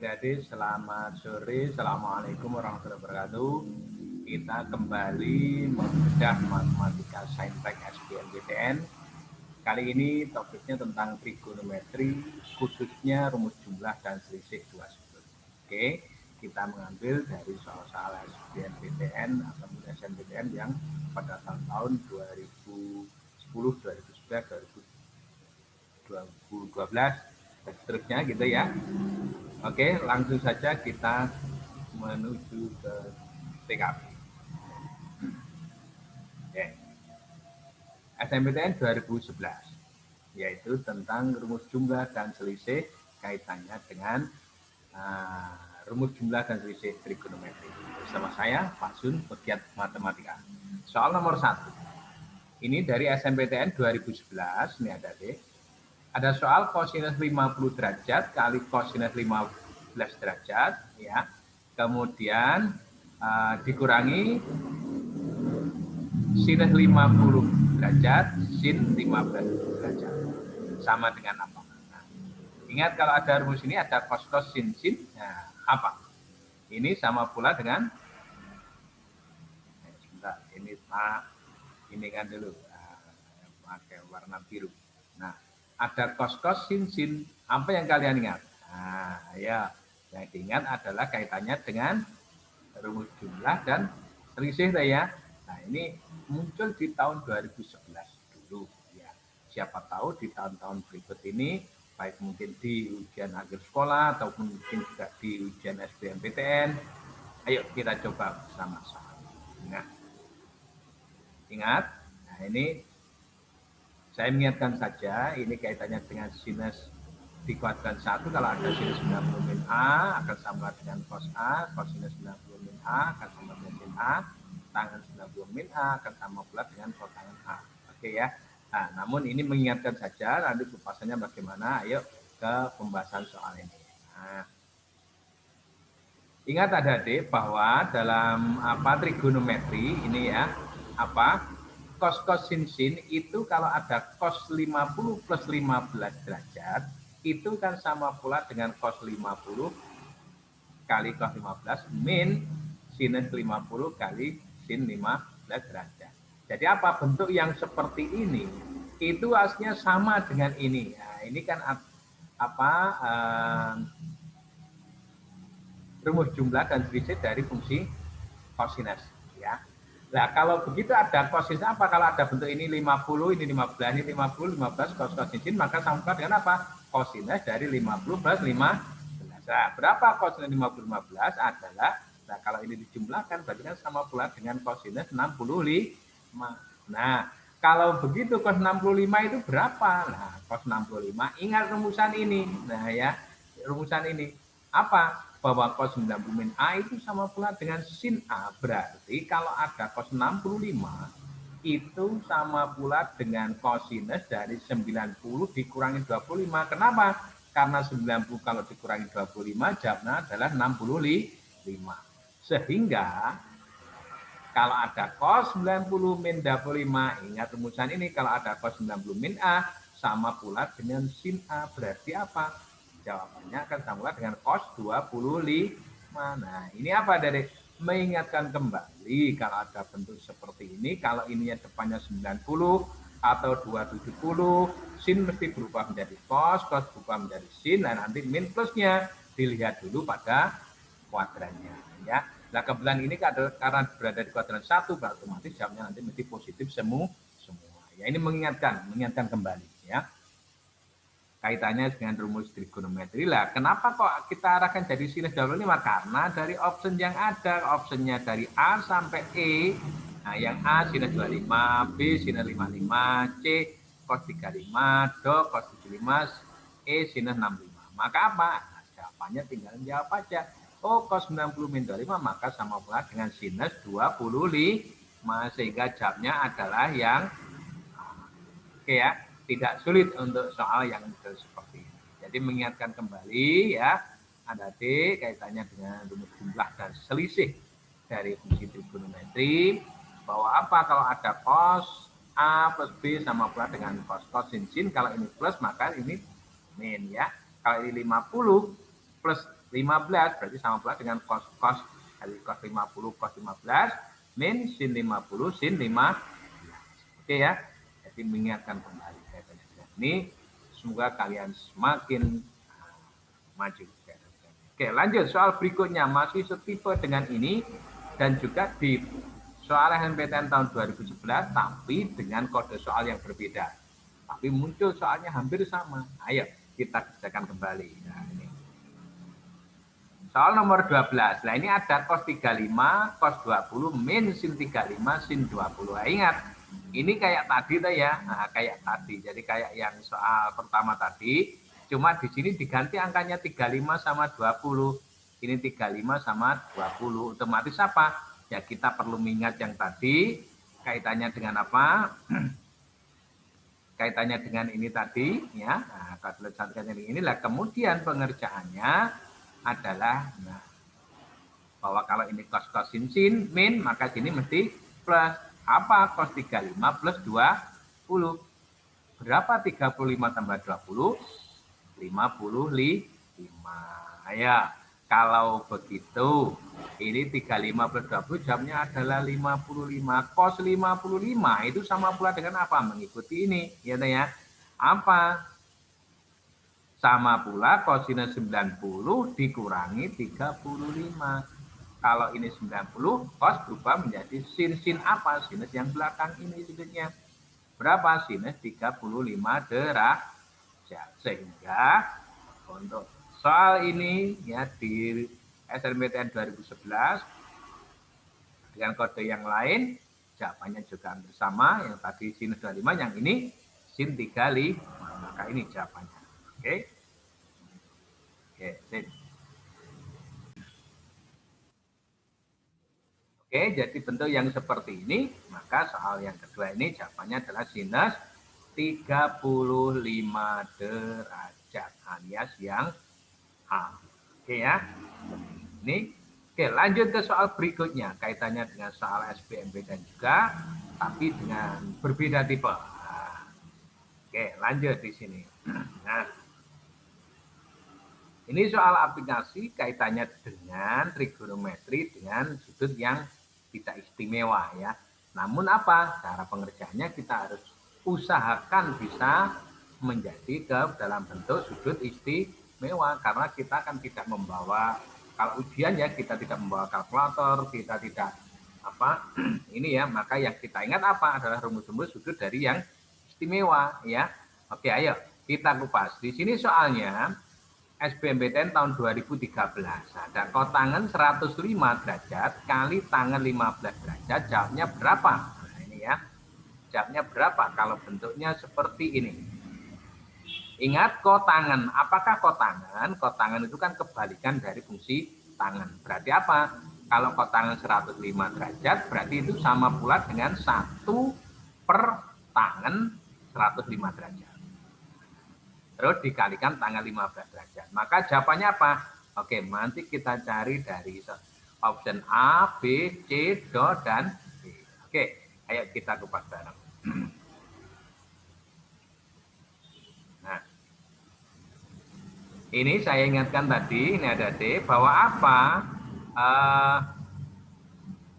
Adik-adik, selamat sore. Assalamualaikum warahmatullahi wabarakatuh. Kita kembali membedah matematika saintek SBMPTN. Kali ini topiknya tentang trigonometri, khususnya rumus jumlah dan selisih dua sudut. Oke, kita mengambil dari soal-soal SBMPTN atau SNMPTN yang pada tahun 2010, 2011, 2012, dan seterusnya gitu ya. Oke, langsung saja kita menuju ke TKP. Oke. SNMPTN 2011, yaitu tentang rumus jumlah dan selisih kaitannya dengan rumus jumlah dan selisih trigonometri. Bersama saya, Pak Sun, pegiat matematika. Soal nomor 1. Ini dari SNMPTN 2011, ini ada deh. Ada soal kosinus 50 derajat kali kosinus 15 derajat, ya. Kemudian dikurangi sinus 50 derajat, sin 15 derajat. Sama dengan apa? Nah, ingat kalau ada rumus ini ada cos sin sin, nah, apa? Ini sama pula dengan sebentar, ini Pak, ini kan dulu pakai warna biru. Nah, ada cos sin sin, apa yang kalian ingat? Nah, ya, yang diingat adalah kaitannya dengan rumus jumlah dan selisih ya. Nah, ini muncul di tahun 2011 dulu ya. Siapa tahu di tahun-tahun berikut ini baik mungkin di ujian akhir sekolah ataupun mungkin juga di ujian SBMPTN. Ayo kita coba bersama-sama. Nah, ingat, nah ini saya mengingatkan saja, ini kaitannya dengan sinus dikuatkan 1, kalau ada sinus 90 min A akan sama dengan cos A, sinus 90 min A akan sama dengan sin A, tangan 90 min A akan sama pula dengan kotangan A. Oke ya. Nah, namun ini mengingatkan saja, nanti kupasannya bagaimana, ayo ke pembahasan soal ini. Nah, ingat adik-adik bahwa dalam trigonometri ini ya, cos sin sin itu kalau ada cos 50 plus 15 derajat, itu kan sama pula dengan cos 50 kali cos 15 min sinus 50 kali sin 15 derajat. Jadi apa? Bentuk yang seperti ini itu aslinya sama dengan ini. Nah, ini kan rumus jumlah dan selisih dari fungsi kosinus ya. Nah, kalau begitu ada kosinus apa? Kalau ada bentuk ini 50, ini 15, ini 50, 15 cos sin, maka sama dengan apa? Kosinus dari 50 plus 15. Nah, berapa kosinus 50 15 adalah, nah kalau ini dijumlahkan berarti kan sama pula dengan kosinus 65. Nah, kalau begitu cos 65 itu berapa? Nah, cos 65 ingat rumusan ini. Nah, ya, rumusan ini apa? Bahwa cos 90 min A itu sama pula dengan sin A. Berarti kalau ada cos 65 itu sama pula dengan kosinus dari 90 dikurangi 25. Kenapa? Karena 90 kalau dikurangi 25 jawabnya adalah 65. Sehingga kalau ada cos 90 min 25, ingat rumusan ini, kalau ada cos 90 min A sama pula dengan sin A. Berarti apa? Jawabannya akan sama dengan cos 25. Nah, ini apa dari mengingatkan kembali kalau ada bentuk seperti ini, kalau ininya depannya 90 atau 270, sin mesti berubah menjadi cos berubah menjadi sin, dan nanti min plusnya dilihat dulu pada kuadrannya ya. Nah, kebetulan ini karena berada di kuadran 1, otomatis jawabnya nanti mesti positif semua. Ya, ini mengingatkan kembali ya. Kaitannya dengan rumus trigonometri lah. Kenapa kok kita arahkan jadi sinus 25? Karena dari option yang ada, optionnya dari A sampai E. Nah, yang A sinus 25, B sinus 55, C cos 35, Do cos 75, E sinus 65. Maka apa? Nah, jawabannya tinggal jawab aja. Oh, cos 90 min 25 maka sama pula dengan sinus 25. Sehingga jawabnya adalah yang oke ya, tidak sulit untuk soal yang seperti ini. Jadi mengingatkan kembali ya, adik-adik kaitannya dengan rumus jumlah dan selisih dari fungsi trigonometri, bahwa apa kalau ada cos A plus B sama pula dengan cos sin sin, kalau ini plus maka ini min ya. Kalau ini 50 plus 15 berarti sama pula dengan cos kali cos 50 cos 15 min sin 50 sin 15. Oke ya. Jadi mengingatkan kembali kaitannya dengan ini. Semoga kalian semakin maju. Oke, lanjut soal berikutnya masih setipe dengan ini dan juga di soal SNMPTN tahun 2011 tapi dengan kode soal yang berbeda. Tapi muncul soalnya hampir sama. Ayo kita kerjakan kembali. Nah, ini. Soal nomor 12. Nah, ini ada cos 35, cos 20 min sin 35 sin 20. Nah, ingat, ini kayak tadi tuh ya. Nah, kayak tadi. Jadi kayak yang soal pertama tadi, cuma di sini diganti angkanya 35 sama 20. Ini 35 sama 20. Otomatis apa? Ya kita perlu mengingat yang tadi kaitannya dengan apa? Kaitannya dengan ini tadi ya. Nah, kalau inilah kemudian pengerjaannya adalah nah, bahwa kalau ini cos sin min maka sini mesti plus apa cos 35 plus 20. Berapa 35 tambah 20? 55. Ya, kalau begitu ini 35 plus 20 jamnya adalah 55. Cos 55 itu sama pula dengan apa? Mengikuti ini, ya ya. Apa? Sama pula kosinus 90 dikurangi 35. Kalau ini 90, cos berubah menjadi sin apa? Sinus yang belakang ini sinusnya. Berapa? Sinus 35 derajat. Sehingga untuk soal ini ya di SNMPTN 2011 dengan kode yang lain, jawabannya juga bersama. Yang tadi sinus 25, yang ini sin 35. Maka ini jawabannya. Oke. Oke, sip. Oke, jadi bentuk yang seperti ini, maka soal yang kedua ini jawabannya adalah sinus 35 derajat alias yang A. Oke ya. Ini oke, lanjut ke soal berikutnya kaitannya dengan soal SBMPTN juga tapi dengan berbeda tipe. Nah, oke, lanjut di sini. Nah, ini soal aplikasi kaitannya dengan trigonometri dengan sudut yang tidak istimewa ya. Namun apa? Cara pengerjaannya kita harus usahakan bisa menjadi ke dalam bentuk sudut istimewa karena kita kan tidak membawa kalau ujian ya kita tidak membawa kalkulator, kita tidak apa ini ya, maka yang kita ingat apa adalah rumus-rumus sudut dari yang istimewa ya. Oke, ayo kita kupas. Di sini soalnya SBMPTN tahun 2013 ada kotangan 105 derajat kali tangan 15 derajat, jawabnya berapa? Nah, ini ya, jawabnya berapa kalau bentuknya seperti ini. Ingat kotangan, apakah kotangan? Kotangan itu kan kebalikan dari fungsi tangan. Berarti apa? Kalau kotangan 105 derajat berarti itu sama pula dengan 1 per tangan 105 derajat. Terus dikalikan tanggal 15 derajat. Maka jawabannya apa? Oke, nanti kita cari dari option A, B, C, D, dan B. Oke, ayo kita kupas bareng. Nah, ini saya ingatkan tadi, ini ada D, bahwa apa?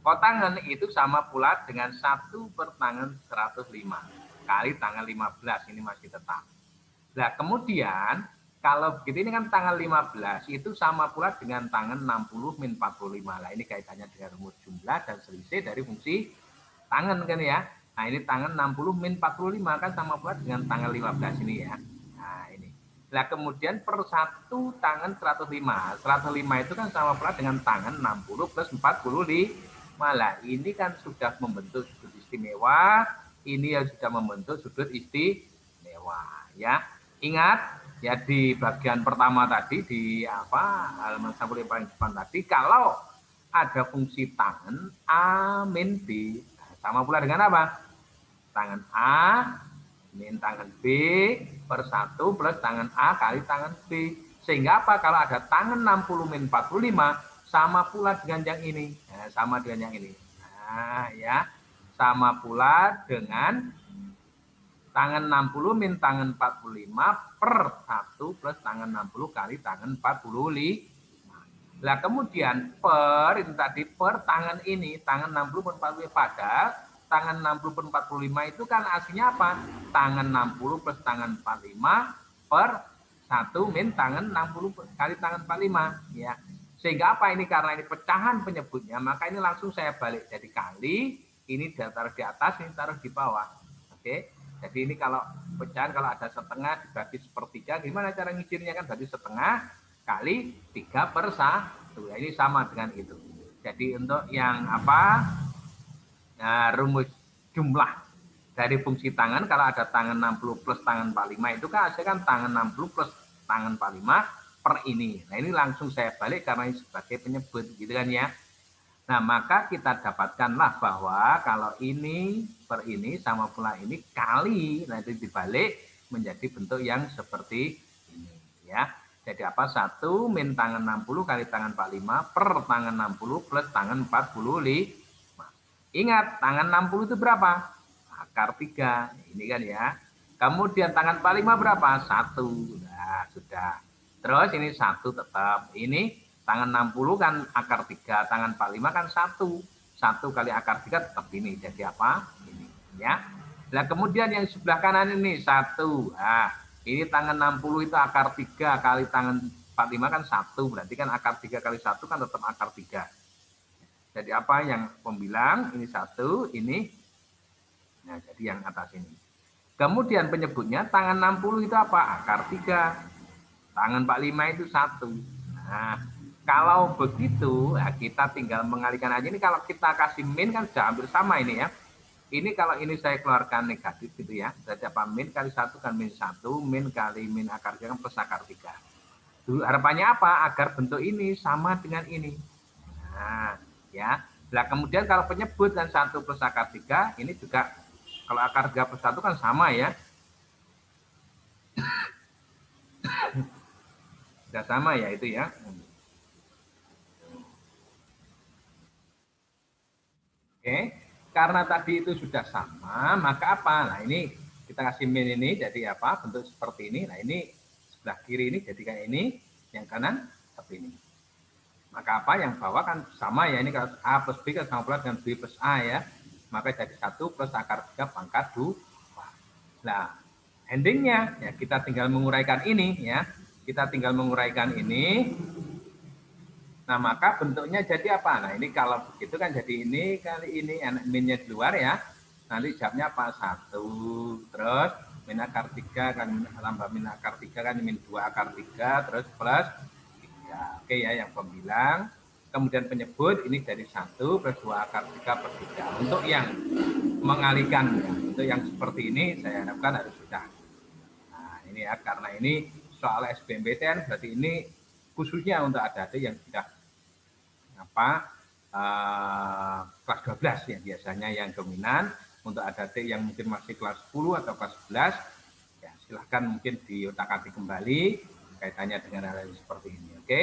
Kotangan itu sama pula dengan 1 per tangan 105 kali tanggal 15, ini masih tetap. Nah, kemudian kalau begitu ini kan tanggal 15 itu sama pula dengan tangan 60 min 45. Nah, ini kaitannya dengan rumus jumlah dan selisih dari fungsi tangan kan ya. Nah, ini tangan 60 min 45 kan sama pula dengan tanggal 15 ini ya. Nah, ini. Nah, kemudian per 1 tangan 105. 105 itu kan sama pula dengan tangan 60 plus 45. Malah ini kan sudah membentuk sudut istimewa, ini yang sudah membentuk sudut istimewa ya. Ingat ya di bagian pertama tadi di apa halaman sampul yang paling depan tadi kalau ada fungsi tangan A min B sama pula dengan apa? Tangan A min tangan B per 1 plus tangan A kali tangan B. Sehingga apa? Kalau ada tangan 60 min 45 sama pula dengan yang ini. Nah, sama dengan yang ini. Nah, ya. Sama pula dengan tangan 60 min tangan 45 per 1 plus tangan 60 kali tangan 45. Nah, kemudian per ini tadi per tangan ini, tangan 60 per 45 pada tangan 60 per 45 itu kan aslinya apa? Tangan 60 plus tangan 45 per 1 min tangan 60 kali tangan 45 ya. Sehingga apa ini karena ini pecahan penyebutnya, maka ini langsung saya balik jadi kali, ini taruh di atas, ini taruh di bawah. Oke. Jadi ini kalau pecahan kalau ada setengah dibagi sepertiga, gimana cara ngicirnya kan berarti setengah kali 3 per 1. Ya, ini sama dengan itu. Jadi untuk yang apa? Nah, rumus jumlah dari fungsi tangan kalau ada tangan 60 plus tangan 45 itu kan hasilnya kan tangan 60 plus tangan 45 per ini. Nah, ini langsung saya balik karena ini sebagai penyebut gitu kan ya. Nah, maka kita dapatkanlah bahwa kalau ini per ini sama pula ini kali, nanti dibalik menjadi bentuk yang seperti ini ya. Jadi apa? 1 min tangan 60 kali tangan 45 per tangan 60 plus tangan 45. Ingat, tangan 60 itu berapa? Akar 3. Ini kan ya. Kemudian tangan 45 berapa? 1. Nah, sudah. Terus ini 1 tetap. Ini tangan 60 kan akar 3. Tangan 45 kan 1. 1 kali akar 3 tetap ini. Jadi apa? Ini. Ya. Nah, kemudian yang sebelah kanan ini 1. Nah, ini tangan 60 itu akar 3 kali tangan 45 kan 1. Berarti kan akar 3 kali 1 kan tetap akar 3. Jadi apa yang pembilang? Ini 1, ini. Nah, jadi yang atas ini. Kemudian penyebutnya tangan 60 itu apa? Akar 3. Tangan 45 itu 1. Nah, kalau begitu, ya kita tinggal mengalihkan aja. Ini kalau kita kasih min kan sudah hampir sama ini ya. Ini kalau ini saya keluarkan negatif gitu ya. Berarti apa? Min kali 1 kan min 1. Min kali min akar 3 kan plus akar 3. Dulu harapannya apa? Agar bentuk ini sama dengan ini. Nah, ya. Nah, kemudian kalau penyebut dan 1 plus akar 3, ini juga kalau akar 3 plus 1 kan sama ya. Sudah sama ya itu ya. Oke. Karena tadi itu sudah sama, maka apa? Nah, ini kita kasih min ini jadi apa? Bentuk seperti ini. Nah, ini sebelah kiri ini jadi kayak ini, yang kanan seperti ini. Maka apa? Yang bawah kan sama ya. Ini kalau A plus B kan sama pula dengan B plus A ya. Maka jadi 1 plus akar 3 pangkat 2. Nah, endingnya ya kita tinggal menguraikan ini ya. Kita tinggal menguraikan ini. Nah, maka bentuknya jadi apa? Nah, ini kalau begitu kan jadi ini kali ini, minnya di luar ya. Nanti jawabnya apa? 1. Terus min akar 3 kan tambah min akar 3 kan min 2 akar 3 terus plus 3. Oke ya, yang pembilang. Kemudian penyebut ini dari 1 plus 2 akar 3 per 3. Untuk yang mengalihkan ya, untuk yang seperti ini saya harapkan harus sudah. Nah, ini ya karena ini soal SBMPTN berarti ini khususnya untuk adik-adik yang sudah kelas 12 ya biasanya yang dominan. Untuk adik-adik yang mungkin masih kelas 10 atau kelas 11 ya silahkan mungkin diotak-atik kembali kaitannya dengan hal seperti ini. Oke.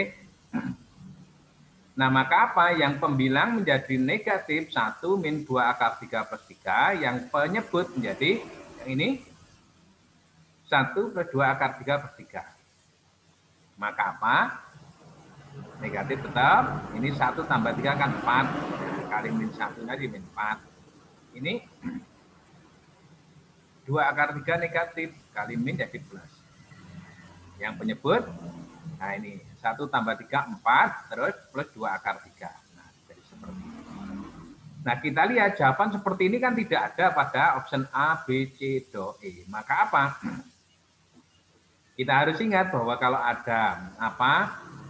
Nah, maka apa? Yang pembilang menjadi negatif 1 min 2 akar 3 plus 3, yang penyebut menjadi yang ini 1 plus 2 akar 3 plus 3. Maka apa? Negatif tetap, ini 1 tambah 3 kan 4, kali min 1 tadi min 4. Ini 2 akar 3 negatif, kali min jadi plus. Yang penyebut, nah ini 1 tambah 3, 4, terus plus 2 akar 3. Nah, jadi seperti ini. Nah, kita lihat jawaban seperti ini kan tidak ada pada option A, B, C, D, E. Maka apa? Kita harus ingat bahwa kalau ada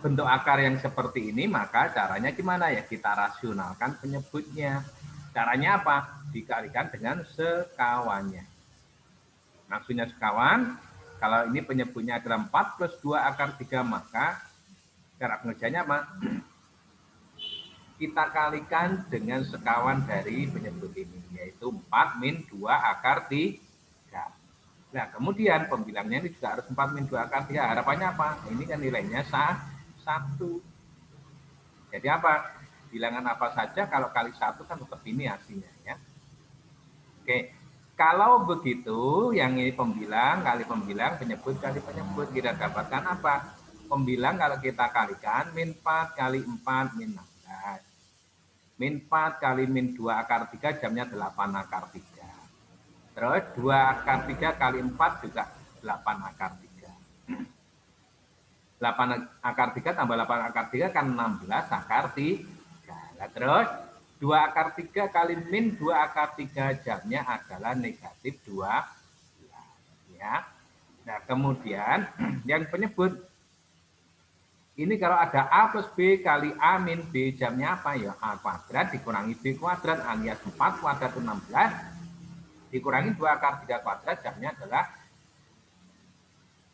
bentuk akar yang seperti ini, maka caranya gimana ya? Kita rasionalkan penyebutnya. Caranya apa? Dikalikan dengan sekawannya. Maksudnya sekawan, kalau ini penyebutnya adalah 4 plus 2 akar 3, maka cara pengerjaannya apa? Kita kalikan dengan sekawan dari penyebut ini, yaitu 4 min 2 akar 3. Nah, kemudian pembilangnya ini juga harus 4 min 2 akar 3. Harapannya apa? Ini kan nilainya 1. Jadi apa? Bilangan apa saja kalau kali 1 kan tetap ini hasilnya ya. Oke. Kalau begitu, yang ini pembilang kali pembilang, penyebut kali penyebut, kita dapatkan apa? pembilang kalau kita kalikan min 4 kali 4 min 16. Min 4 kali min 2 akar 3 jamnya 8 akar 3. Terus 2 akar 3 kali 4 juga 8 akar 3. 8 akar 3 tambah 8 akar 3 kan 16 akar 3. Nah, terus 2 akar 3 kali min 2 akar 3 jamnya adalah negatif 12. Ya. Nah, kemudian yang penyebut ini kalau ada A plus B kali A min B jamnya apa? Ya A kuadrat dikurangi B kuadrat alias 4 kuadrat 16 dikurangi 2 akar 3 kuadrat jamnya adalah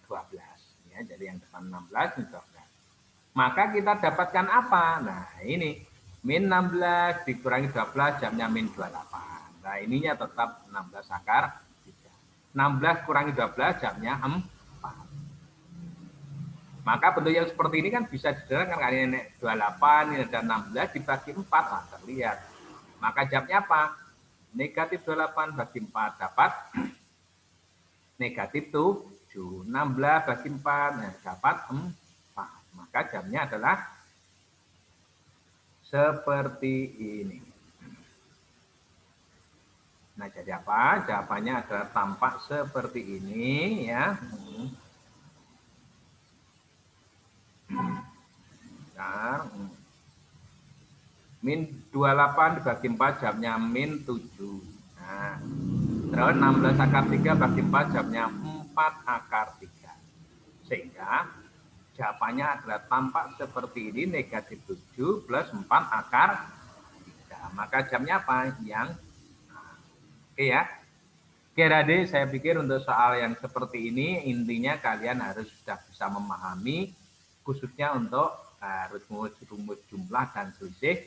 12. Ya, jadi yang depan 16 ini 12. Maka kita dapatkan apa? Nah, ini min 16 dikurangi 12 jamnya min 28. Nah, ininya tetap 16 akar 3. 16 kurangi 12 jamnya 4. Maka bentuk yang seperti ini kan bisa disederhanakan, kan ini 28, ini ada 16 dibagi 4, nah, terlihat. Maka jamnya apa? Negatif 28 bagi 4 dapat negatif 7. 16 bagi 4, nah, dapat 4. Maka jamnya adalah seperti ini. Nah, jadi apa? Jawabannya adalah tampak seperti ini, ya. Nah, min 28 dibagi 4 jamnya min 7. Nah, terus 16 akar 3 bagi 4 jamnya 4 akar 3. Sehingga jawabannya adalah tampak seperti ini, negatif 7 plus 4 akar 3. Maka jamnya apa? Yang oke ya. Oke, Rade, saya pikir untuk soal yang seperti ini intinya kalian harus sudah bisa memahami, khususnya untuk rumus-rumus jumlah dan selisih,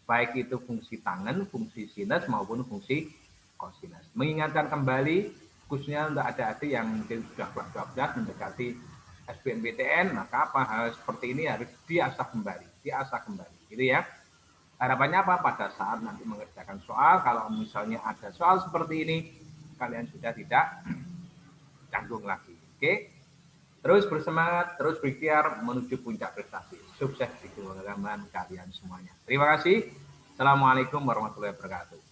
baik itu fungsi tangen, fungsi sinus maupun fungsi kosinus. Mengingatkan kembali, khususnya untuk adik-adik yang mungkin sudah kelas 12 mendekati SBMPTN, maka apa hal seperti ini harus diasah kembali, gitu ya. Harapannya apa? Pada saat nanti mengerjakan soal, kalau misalnya ada soal seperti ini, kalian sudah tidak canggung lagi. Oke? Terus bersemangat, terus berikhtiar menuju puncak prestasi. Sukses di kehidupan kalian semuanya. Terima kasih. Assalamualaikum warahmatullahi wabarakatuh.